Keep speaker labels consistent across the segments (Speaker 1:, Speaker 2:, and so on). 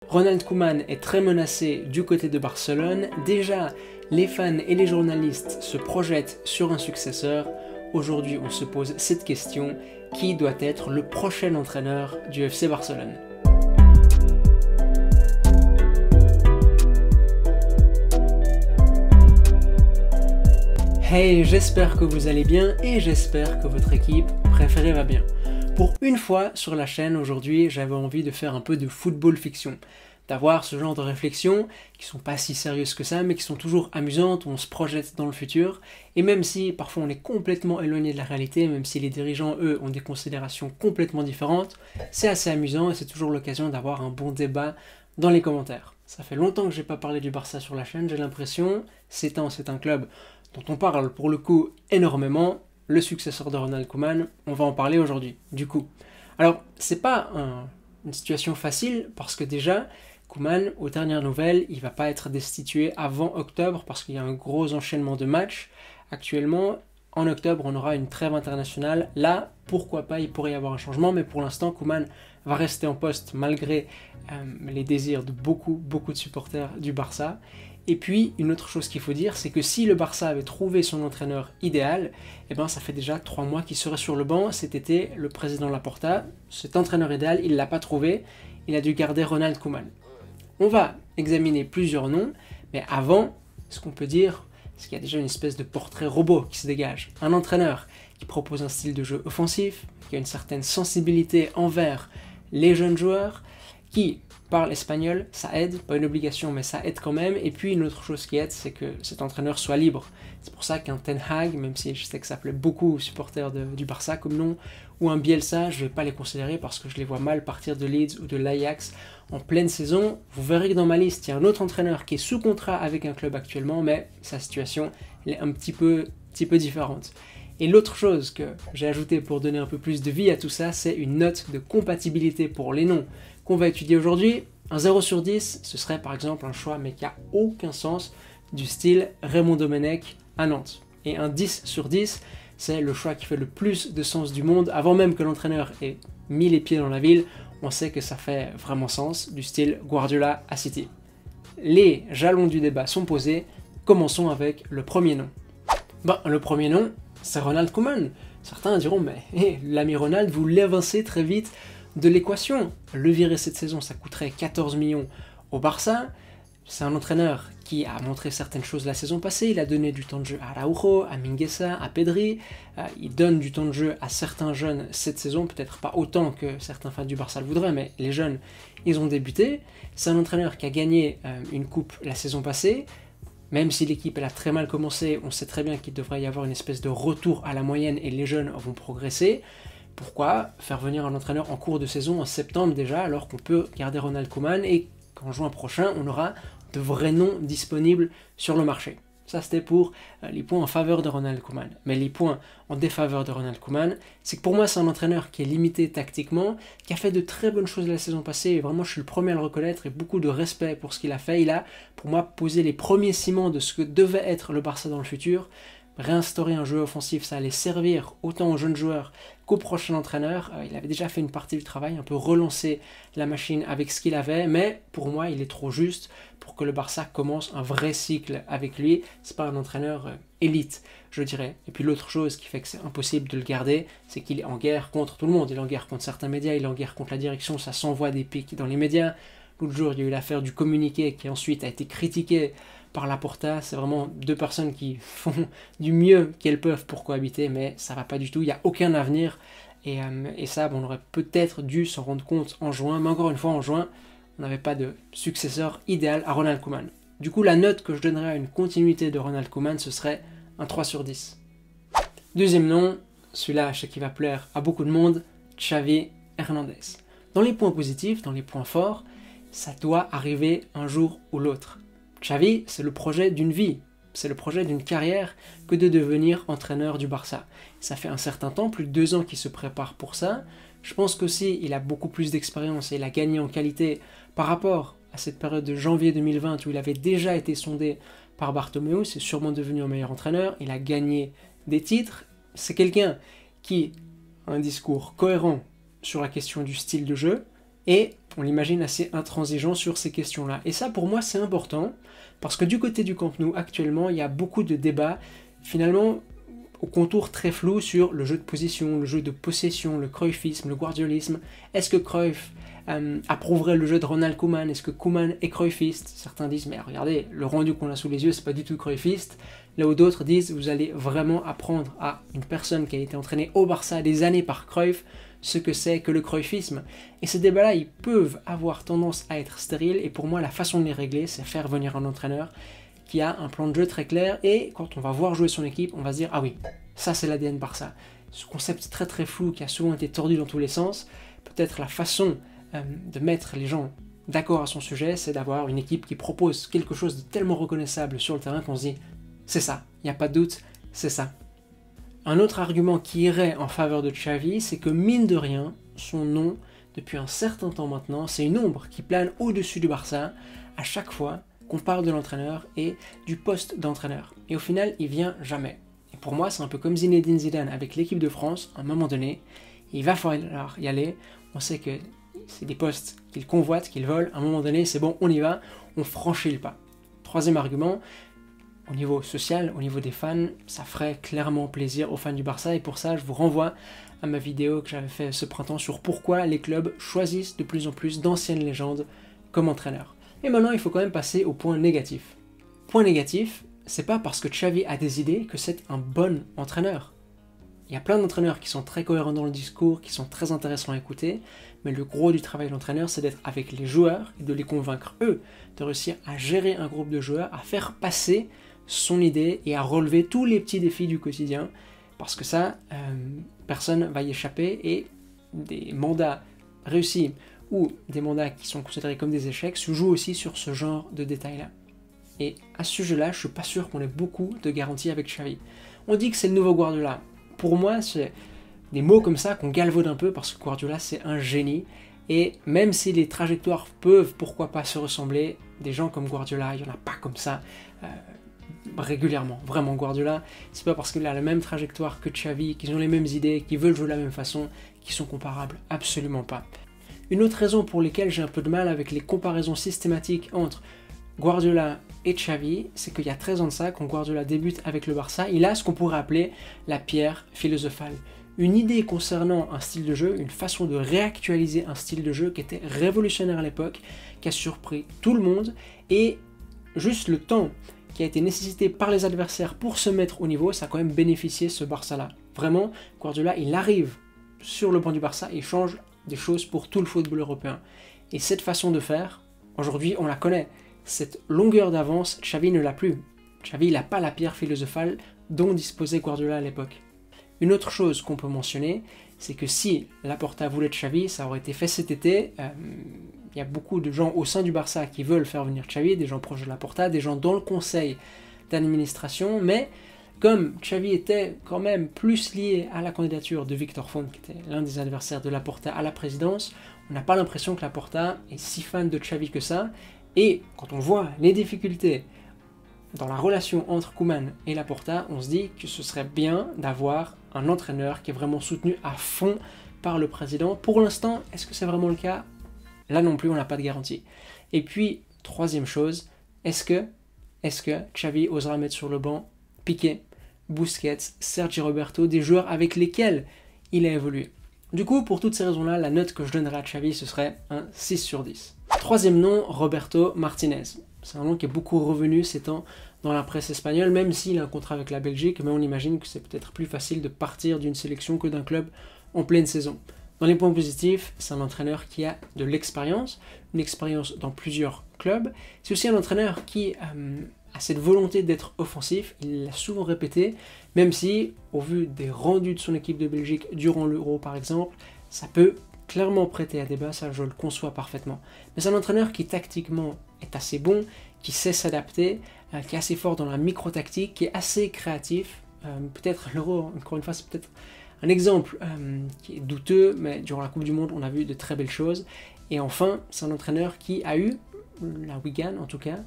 Speaker 1: Ronald Koeman est très menacé du côté de Barcelone. Déjà, les fans et les journalistes se projettent sur un successeur. Aujourd'hui, on se pose cette question: qui doit être le prochain entraîneur du FC Barcelone? Hey, j'espère que vous allez bien et j'espère que votre équipe préférée va bien. Pour une fois sur la chaîne aujourd'hui, j'avais envie de faire un peu de football fiction, d'avoir ce genre de réflexions qui sont pas si sérieuses que ça, mais qui sont toujours amusantes, où on se projette dans le futur, et même si parfois on est complètement éloigné de la réalité, même si les dirigeants, eux, ont des considérations complètement différentes, c'est assez amusant et c'est toujours l'occasion d'avoir un bon débat dans les commentaires. Ça fait longtemps que j'ai pas parlé du Barça sur la chaîne, j'ai l'impression, c'est un club dont on parle pour le coup énormément, le successeur de Ronald Koeman, on va en parler aujourd'hui, du coup. Alors, c'est pas une situation facile, parce que déjà, Koeman, aux dernières nouvelles, il va pas être destitué avant octobre, parce qu'il y a un gros enchaînement de matchs. Actuellement, en octobre, on aura une trêve internationale. Là, pourquoi pas, il pourrait y avoir un changement, mais pour l'instant, Koeman va rester en poste, malgré les désirs de beaucoup de supporters du Barça. Et puis, une autre chose qu'il faut dire, c'est que si le Barça avait trouvé son entraîneur idéal, eh ben, ça fait déjà 3 mois qu'il serait sur le banc. Cet été, le président Laporta, cet entraîneur idéal, il ne l'a pas trouvé. Il a dû garder Ronald Koeman. On va examiner plusieurs noms, mais avant, ce qu'on peut dire, c'est qu'il y a déjà une espèce de portrait robot qui se dégage. Un entraîneur qui propose un style de jeu offensif, qui a une certaine sensibilité envers les jeunes joueurs, qui parle espagnol, ça aide, pas une obligation, mais ça aide quand même. Et puis une autre chose qui aide, c'est que cet entraîneur soit libre. C'est pour ça qu'un Ten Hag, même si je sais que ça plaît beaucoup aux supporters du Barça comme nom, ou un Bielsa, je ne vais pas les considérer parce que je les vois mal partir de Leeds ou de l'Ajax en pleine saison. Vous verrez que dans ma liste, il y a un autre entraîneur qui est sous contrat avec un club actuellement, mais sa situation elle est un petit peu différente. Et l'autre chose que j'ai ajoutée pour donner un peu plus de vie à tout ça, c'est une note de compatibilité pour les noms qu'on va étudier aujourd'hui. Un 0 sur 10, ce serait par exemple un choix mais qui n'a aucun sens, du style Raymond Domenech à Nantes. Et un 10 sur 10, c'est le choix qui fait le plus de sens du monde. Avant même que l'entraîneur ait mis les pieds dans la ville, on sait que ça fait vraiment sens, du style Guardiola à City. Les jalons du débat sont posés, commençons avec le premier nom. Le premier nom, c'est Ronald Koeman. Certains diront, mais l'ami Ronald, vous l'évincez très vite de l'équation. Le virer cette saison, ça coûterait 14 millions au Barça. C'est un entraîneur qui a montré certaines choses la saison passée. Il a donné du temps de jeu à Araujo, à Mingueza, à Pedri. Il donne du temps de jeu à certains jeunes cette saison, peut-être pas autant que certains fans du Barça le voudraient, mais les jeunes, ils ont débuté. C'est un entraîneur qui a gagné une coupe la saison passée. Même si l'équipe elle a très mal commencé, on sait très bien qu'il devrait y avoir une espèce de retour à la moyenne et les jeunes vont progresser. Pourquoi faire venir un entraîneur en cours de saison en septembre déjà, alors qu'on peut garder Ronald Koeman et qu'en juin prochain, on aura de vrais noms disponibles sur le marché. Ça, c'était pour les points en faveur de Ronald Koeman. Mais les points en défaveur de Ronald Koeman, c'est que pour moi, c'est un entraîneur qui est limité tactiquement, qui a fait de très bonnes choses la saison passée, et vraiment, je suis le premier à le reconnaître, et beaucoup de respect pour ce qu'il a fait. Il a, pour moi, posé les premiers ciments de ce que devait être le Barça dans le futur. Réinstaurer un jeu offensif, ça allait servir autant aux jeunes joueurs qu'au prochain entraîneur. Il avait déjà fait une partie du travail, un peu relancer la machine avec ce qu'il avait, mais pour moi, il est trop juste pour que le Barça commence un vrai cycle avec lui. C'est pas un entraîneur élite, je dirais. Et puis l'autre chose qui fait que c'est impossible de le garder, c'est qu'il est en guerre contre tout le monde. Il est en guerre contre certains médias, il est en guerre contre la direction, ça s'envoie des pics dans les médias. L'autre jour, il y a eu l'affaire du communiqué qui ensuite a été critiqué par Laporta. C'est vraiment deux personnes qui font du mieux qu'elles peuvent pour cohabiter, mais ça va pas du tout, il n'y a aucun avenir. Et ça, on aurait peut-être dû s'en rendre compte en juin, mais encore une fois, en juin, on n'avait pas de successeur idéal à Ronald Koeman. Du coup, la note que je donnerais à une continuité de Ronald Koeman, ce serait un 3 sur 10. Deuxième nom, celui-là, je sais qu'il va plaire à beaucoup de monde, Xavi Hernandez. Dans les points positifs, dans les points forts, ça doit arriver un jour ou l'autre. Xavi, c'est le projet d'une vie, c'est le projet d'une carrière que de devenir entraîneur du Barça. Ça fait un certain temps, plus de 2 ans qu'il se prépare pour ça. Je pense qu'aussi, il a beaucoup plus d'expérience et il a gagné en qualité par rapport à cette période de janvier 2020 où il avait déjà été sondé par Bartomeu. C'est sûrement devenu un meilleur entraîneur. Il a gagné des titres. C'est quelqu'un qui a un discours cohérent sur la question du style de jeu. et on l'imagine assez intransigeant sur ces questions-là. Et ça, pour moi, c'est important, parce que du côté du Camp Nou, actuellement, il y a beaucoup de débats, finalement, au contour très flou sur le jeu de position, le jeu de possession, le cruyffisme, le guardiolisme. Est-ce que Cruyff approuverait le jeu de Ronald Koeman? Est-ce que Koeman est cruyffiste? Certains disent, mais regardez, le rendu qu'on a sous les yeux, c'est pas du tout cruyffiste. Là où d'autres disent, vous allez vraiment apprendre à une personne qui a été entraînée au Barça des années par Cruyff, ce que c'est que le cruyffisme. Et ces débats-là, ils peuvent avoir tendance à être stériles, et pour moi, la façon de les régler, c'est faire venir un entraîneur qui a un plan de jeu très clair, et quand on va voir jouer son équipe, on va se dire, ah oui, ça c'est l'ADN Barça. Ce concept très très flou qui a souvent été tordu dans tous les sens, peut-être la façon de mettre les gens d'accord à son sujet, c'est d'avoir une équipe qui propose quelque chose de tellement reconnaissable sur le terrain qu'on se dit, c'est ça, il n'y a pas de doute, c'est ça. Un autre argument qui irait en faveur de Xavi, c'est que mine de rien, son nom, depuis un certain temps maintenant, c'est une ombre qui plane au-dessus du Barça à chaque fois qu'on parle de l'entraîneur et du poste d'entraîneur. Et au final, il vient jamais. Et pour moi, c'est un peu comme Zinedine Zidane avec l'équipe de France, à un moment donné, il va falloir y aller. On sait que c'est des postes qu'il convoite, qu'il vole, à un moment donné, c'est bon, on y va, on franchit le pas. Troisième argument, au niveau social, au niveau des fans, ça ferait clairement plaisir aux fans du Barça, et pour ça, je vous renvoie à ma vidéo que j'avais fait ce printemps sur pourquoi les clubs choisissent de plus en plus d'anciennes légendes comme entraîneurs. Et maintenant, il faut quand même passer au point négatif. Point négatif, c'est pas parce que Xavi a des idées que c'est un bon entraîneur. Il y a plein d'entraîneurs qui sont très cohérents dans le discours, qui sont très intéressants à écouter, mais le gros du travail de l'entraîneur, c'est d'être avec les joueurs et de les convaincre eux, de réussir à gérer un groupe de joueurs, à faire passer son idée et à relever tous les petits défis du quotidien, parce que ça, personne va y échapper, et des mandats réussis ou des mandats qui sont considérés comme des échecs se jouent aussi sur ce genre de détails-là. Et à ce sujet-là, je suis pas sûr qu'on ait beaucoup de garanties avec Xavi. On dit que c'est le nouveau Guardiola. Pour moi, c'est des mots comme ça qu'on galvaude un peu, parce que Guardiola, c'est un génie. Et même si les trajectoires peuvent, pourquoi pas, se ressembler, des gens comme Guardiola, il n'y en a pas comme ça régulièrement. Vraiment, Guardiola, c'est pas parce qu'il a la même trajectoire que Xavi, qu'ils ont les mêmes idées, qu'ils veulent jouer de la même façon, qu'ils sont comparables. Absolument pas. Une autre raison pour laquelle j'ai un peu de mal avec les comparaisons systématiques entre Guardiola et Xavi, c'est qu'il y a 13 ans de ça, quand Guardiola débute avec le Barça, il a ce qu'on pourrait appeler la pierre philosophale. Une idée concernant un style de jeu, une façon de réactualiser un style de jeu qui était révolutionnaire à l'époque, qui a surpris tout le monde, et juste le temps qui a été nécessité par les adversaires pour se mettre au niveau, ça a quand même bénéficié ce Barça-là. Vraiment, Guardiola, il arrive sur le banc du Barça et change des choses pour tout le football européen. Et cette façon de faire, aujourd'hui, on la connaît. Cette longueur d'avance, Xavi ne l'a plus. Xavi, il n'a pas la pierre philosophale dont disposait Guardiola à l'époque. Une autre chose qu'on peut mentionner, c'est que si Laporta voulait Xavi, ça aurait été fait cet été. Il y a beaucoup de gens au sein du Barça qui veulent faire venir Xavi, des gens proches de Laporta, des gens dans le conseil d'administration, mais comme Xavi était quand même plus lié à la candidature de Victor Font, qui était l'un des adversaires de Laporta à la présidence, on n'a pas l'impression que Laporta est si fan de Xavi que ça. Et quand on voit les difficultés dans la relation entre Koeman et Laporta, on se dit que ce serait bien d'avoir un entraîneur qui est vraiment soutenu à fond par le président. Pour l'instant, est-ce que c'est vraiment le cas? Là non plus, on n'a pas de garantie. Et puis, troisième chose, est-ce que Xavi osera mettre sur le banc Piqué, Busquets, Sergi Roberto, des joueurs avec lesquels il a évolué? Du coup, pour toutes ces raisons-là, la note que je donnerais à Xavi, ce serait un 6 sur 10. Troisième nom, Roberto Martinez. C'est un nom qui est beaucoup revenu ces temps dans la presse espagnole, même s'il a un contrat avec la Belgique, mais on imagine que c'est peut-être plus facile de partir d'une sélection que d'un club en pleine saison. Dans les points positifs, c'est un entraîneur qui a de l'expérience, une expérience dans plusieurs clubs. C'est aussi un entraîneur qui a cette volonté d'être offensif, il l'a souvent répété, même si, au vu des rendus de son équipe de Belgique durant l'Euro par exemple, ça peut clairement prêter à débat, ça je le conçois parfaitement. Mais c'est un entraîneur qui tactiquement est assez bon, qui sait s'adapter, qui est assez fort dans la micro-tactique, qui est assez créatif. Peut-être l'Euro, encore une fois, c'est peut-être un exemple qui est douteux, mais durant la Coupe du Monde, on a vu de très belles choses. Et enfin, c'est un entraîneur qui a eu, la Wigan en tout cas,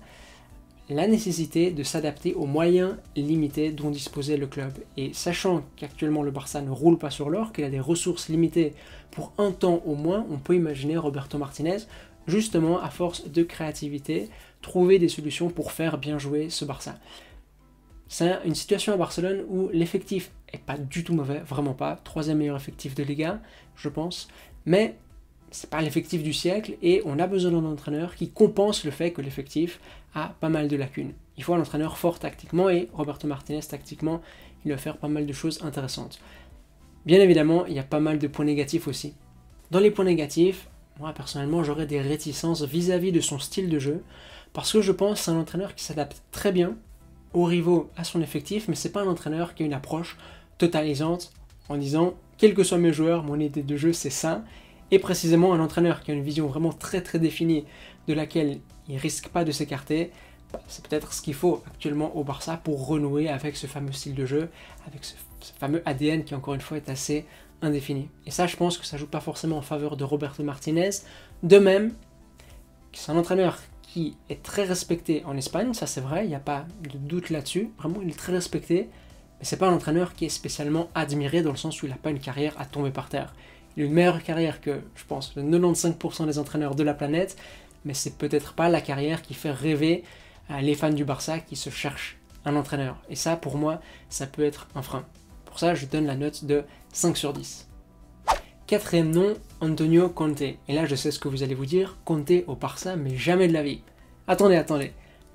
Speaker 1: la nécessité de s'adapter aux moyens limités dont disposait le club. Et sachant qu'actuellement le Barça ne roule pas sur l'or, qu'il a des ressources limitées pour un temps au moins, on peut imaginer Roberto Martinez, justement à force de créativité, trouver des solutions pour faire bien jouer ce Barça. C'est une situation à Barcelone où l'effectif est pas du tout mauvais, vraiment pas. 3e meilleur effectif de Liga, je pense. Mais c'est pas l'effectif du siècle et on a besoin d'un entraîneur qui compense le fait que l'effectif a pas mal de lacunes. Il faut un entraîneur fort tactiquement et Roberto Martinez tactiquement, il va faire pas mal de choses intéressantes. Bien évidemment, il y a pas mal de points négatifs aussi. Dans les points négatifs, moi personnellement j'aurais des réticences vis-à-vis de son style de jeu parce que je pense que c'est un entraîneur qui s'adapte très bien aux rivaux, à son effectif, mais c'est pas un entraîneur qui a une approche totalisante en disant quels que soient mes joueurs, mon idée de jeu c'est ça. Et précisément un entraîneur qui a une vision vraiment très très définie de laquelle il ne risque pas de s'écarter, c'est peut-être ce qu'il faut actuellement au Barça pour renouer avec ce fameux style de jeu, avec ce fameux ADN qui encore une fois est assez indéfini. Et ça je pense que ça ne joue pas forcément en faveur de Roberto Martinez. De même, c'est un entraîneur qui est très respecté en Espagne, ça c'est vrai, il n'y a pas de doute là-dessus, vraiment il est très respecté, mais c'est pas un entraîneur qui est spécialement admiré dans le sens où il n'a pas une carrière à tomber par terre. Il a une meilleure carrière que, je pense, le 95% des entraîneurs de la planète, mais c'est peut-être pas la carrière qui fait rêver les fans du Barça qui se cherchent un entraîneur. Et ça, pour moi, ça peut être un frein. Pour ça, je donne la note de 5 sur 10. 4e nom, Antonio Conte. Et là, je sais ce que vous allez vous dire, Conte au Barça, mais jamais de la vie. Attendez.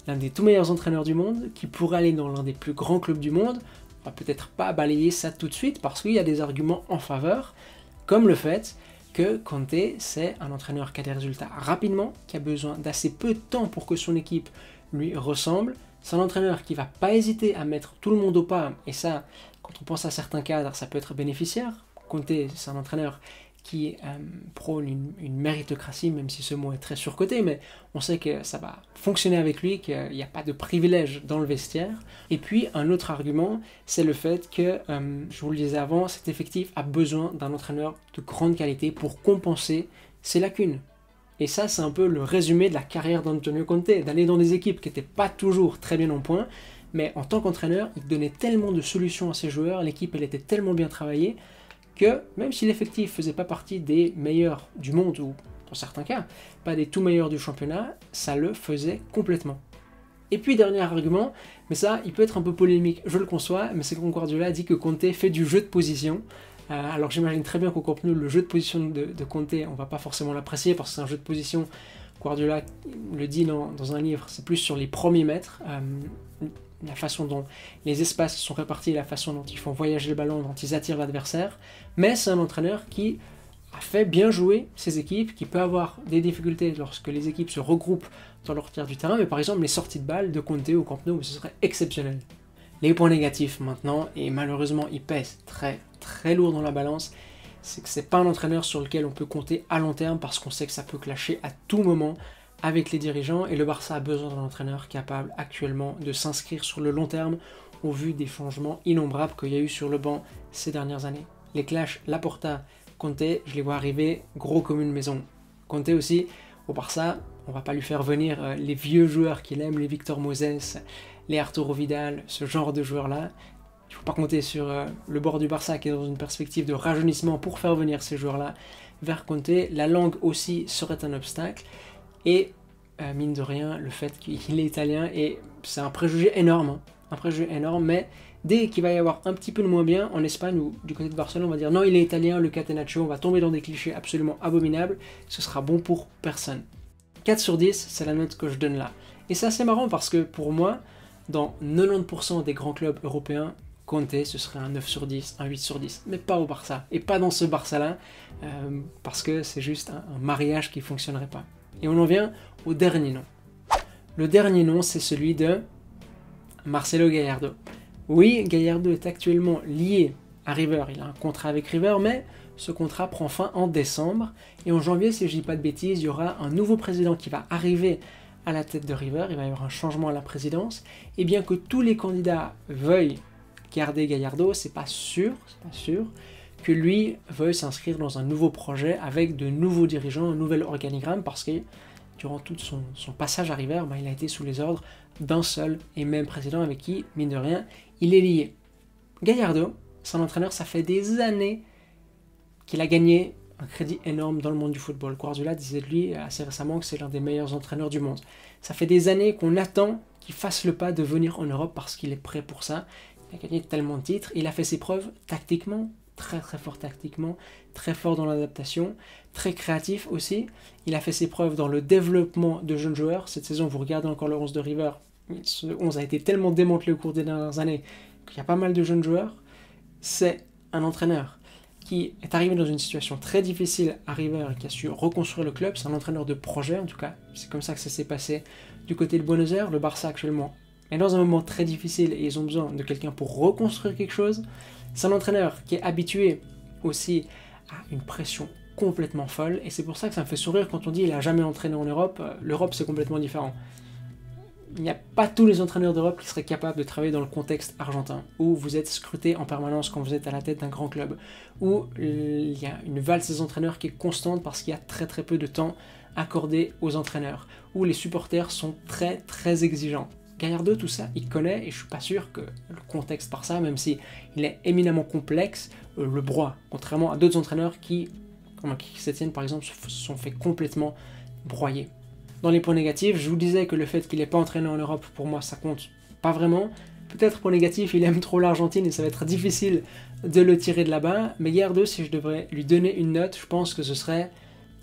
Speaker 1: L'un des tout meilleurs entraîneurs du monde, qui pourrait aller dans l'un des plus grands clubs du monde, on va peut-être pas balayer ça tout de suite, parce qu'il y a des arguments en faveur, comme le fait que Conte, c'est un entraîneur qui a des résultats rapidement, qui a besoin d'assez peu de temps pour que son équipe lui ressemble. C'est un entraîneur qui va pas hésiter à mettre tout le monde au pas, et ça, quand on pense à certains cadres, ça peut être bénéficiaire. Conte, c'est un entraîneur qui prône une méritocratie, même si ce mot est très surcoté, mais on sait que ça va fonctionner avec lui, qu'il n'y a pas de privilège dans le vestiaire. Et puis, un autre argument, c'est le fait que, je vous le disais avant, cet effectif a besoin d'un entraîneur de grande qualité pour compenser ses lacunes. Et ça, c'est un peu le résumé de la carrière d'Antonio Conte, d'aller dans des équipes qui n'étaient pas toujours très bien en point, mais en tant qu'entraîneur, il donnait tellement de solutions à ses joueurs, l'équipe, elle était tellement bien travaillée, que même si l'effectif ne faisait pas partie des meilleurs du monde, ou dans certains cas, pas des tout meilleurs du championnat, ça le faisait complètement. Et puis dernier argument, mais ça il peut être un peu polémique, je le conçois, mais c'est que Guardiola dit que Conte fait du jeu de position. Alors j'imagine très bien qu'au Camp Nou, le jeu de position de Conte, on va pas forcément l'apprécier parce que c'est un jeu de position, Guardiola le dit dans un livre, c'est plus sur les premiers mètres, la façon dont les espaces sont répartis, la façon dont ils font voyager le ballon, dont ils attirent l'adversaire. Mais c'est un entraîneur qui a fait bien jouer ses équipes, qui peut avoir des difficultés lorsque les équipes se regroupent dans leur tiers du terrain, mais par exemple les sorties de balles de Conte au Camp Nou, ce serait exceptionnel. Les points négatifs maintenant, et malheureusement ils pèsent très très lourd dans la balance, c'est que c'est pas un entraîneur sur lequel on peut compter à long terme parce qu'on sait que ça peut clasher à tout moment avec les dirigeants, et le Barça a besoin d'un entraîneur capable actuellement de s'inscrire sur le long terme au vu des changements innombrables qu'il y a eu sur le banc ces dernières années. Les clashs Laporta, Conte, je les vois arriver gros comme une maison. Conte aussi, au Barça, on va pas lui faire venir les vieux joueurs qu'il aime, les Victor Moses, les Arturo Vidal, ce genre de joueurs-là. Il ne faut pas compter sur le bord du Barça qui est dans une perspective de rajeunissement pour faire venir ces joueurs-là vers Conte. La langue aussi serait un obstacle. Et mine de rien, le fait qu'il est italien, et c'est un préjugé énorme, mais dès qu'il va y avoir un petit peu de moins bien, en Espagne ou du côté de Barcelone, on va dire non, il est italien, le catenaccio, on va tomber dans des clichés absolument abominables, ce sera bon pour personne. 4 sur 10, c'est la note que je donne là. Et c'est assez marrant parce que pour moi, dans 90% des grands clubs européens, Conte, ce serait un 9 sur 10, un 8 sur 10, mais pas au Barça, et pas dans ce Barça-là, parce que c'est juste un mariage qui ne fonctionnerait pas. Et on en vient au dernier nom. Le dernier nom, c'est celui de Marcelo Gallardo. Oui, Gallardo est actuellement lié à River, il a un contrat avec River, mais ce contrat prend fin en décembre, et en janvier, si je ne dis pas de bêtises, il y aura un nouveau président qui va arriver à la tête de River, il va y avoir un changement à la présidence, et bien que tous les candidats veuillent garder Gallardo, c'est pas sûr que lui veuille s'inscrire dans un nouveau projet avec de nouveaux dirigeants, un nouvel organigramme, parce qu'il durant tout son passage à River, il a été sous les ordres d'un seul et même président avec qui, mine de rien, il est lié. Gallardo, son entraîneur, ça fait des années qu'il a gagné un crédit énorme dans le monde du football. Guardiola disait de lui assez récemment que c'est l'un des meilleurs entraîneurs du monde. Ça fait des années qu'on attend qu'il fasse le pas de venir en Europe parce qu'il est prêt pour ça. Il a gagné tellement de titres, il a fait ses preuves tactiquement, très fort tactiquement, très fort dans l'adaptation, très créatif aussi. Il a fait ses preuves dans le développement de jeunes joueurs. Cette saison, vous regardez encore le 11 de River, ce 11 a été tellement démantelé au cours des dernières années qu'il y a pas mal de jeunes joueurs. C'est un entraîneur qui est arrivé dans une situation très difficile à River et qui a su reconstruire le club. C'est un entraîneur de projet, en tout cas. C'est comme ça que ça s'est passé du côté de Buenos Aires. Le Barça actuellement est dans un moment très difficile et ils ont besoin de quelqu'un pour reconstruire quelque chose. C'est un entraîneur qui est habitué aussi à une pression complètement folle et c'est pour ça que ça me fait sourire quand on dit qu'il n'a jamais entraîné en Europe. L'Europe, c'est complètement différent. Il n'y a pas tous les entraîneurs d'Europe qui seraient capables de travailler dans le contexte argentin, où vous êtes scruté en permanence quand vous êtes à la tête d'un grand club, où il y a une valse des entraîneurs qui est constante parce qu'il y a très peu de temps accordé aux entraîneurs, où les supporters sont très exigeants. Gallardo, tout ça, il connaît, et je suis pas sûr que le contexte par ça, même si il est éminemment complexe, le broie, contrairement à d'autres entraîneurs qui Setien par exemple, se sont fait complètement broyer. Dans les points négatifs, je vous disais que le fait qu'il n'ait pas entraîné en Europe, pour moi, ça compte pas vraiment. Peut-être pour négatif, il aime trop l'Argentine et ça va être difficile de le tirer de là-bas. Mais Gallardo, si je devrais lui donner une note, je pense que ce serait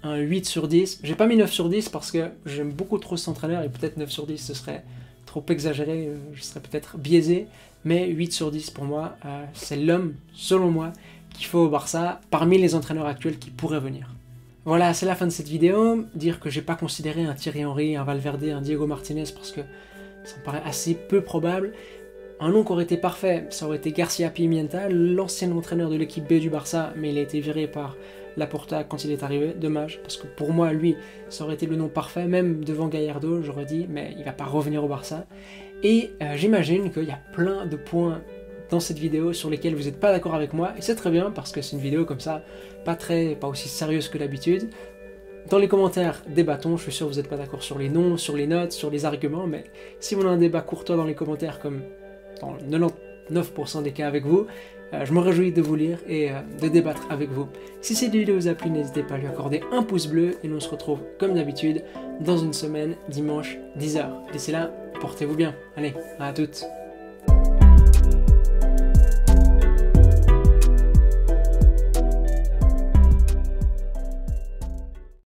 Speaker 1: un 8 sur 10. J'ai pas mis 9 sur 10 parce que j'aime beaucoup trop cet entraîneur et peut-être 9 sur 10 ce serait trop exagéré, je serais peut-être biaisé. Mais 8 sur 10 pour moi, c'est l'homme, selon moi, qu'il faut au Barça parmi les entraîneurs actuels qui pourraient venir. Voilà, c'est la fin de cette vidéo. Dire que j'ai pas considéré un Thierry Henry, un Valverde, un Diego Martinez parce que ça me paraît assez peu probable. Un nom qui aurait été parfait, ça aurait été Garcia Pimienta, l'ancien entraîneur de l'équipe B du Barça, mais il a été viré par Laporta quand il est arrivé. Dommage, parce que pour moi, lui, ça aurait été le nom parfait, même devant Gallardo, j'aurais dit, mais il va pas revenir au Barça. Et j'imagine qu'il y a plein de points dans cette vidéo sur lesquels vous n'êtes pas d'accord avec moi, et c'est très bien parce que c'est une vidéo comme ça, pas aussi sérieuse que d'habitude. Dans les commentaires, débattons, je suis sûr que vous n'êtes pas d'accord sur les noms, sur les notes, sur les arguments, mais si on a un débat courtois dans les commentaires, comme dans 99% des cas avec vous, je me réjouis de vous lire et de débattre avec vous. Si cette vidéo vous a plu, n'hésitez pas à lui accorder un pouce bleu, et nous on se retrouve comme d'habitude dans une semaine, dimanche, 10h. D'ici là, portez-vous bien. Allez, à toutes.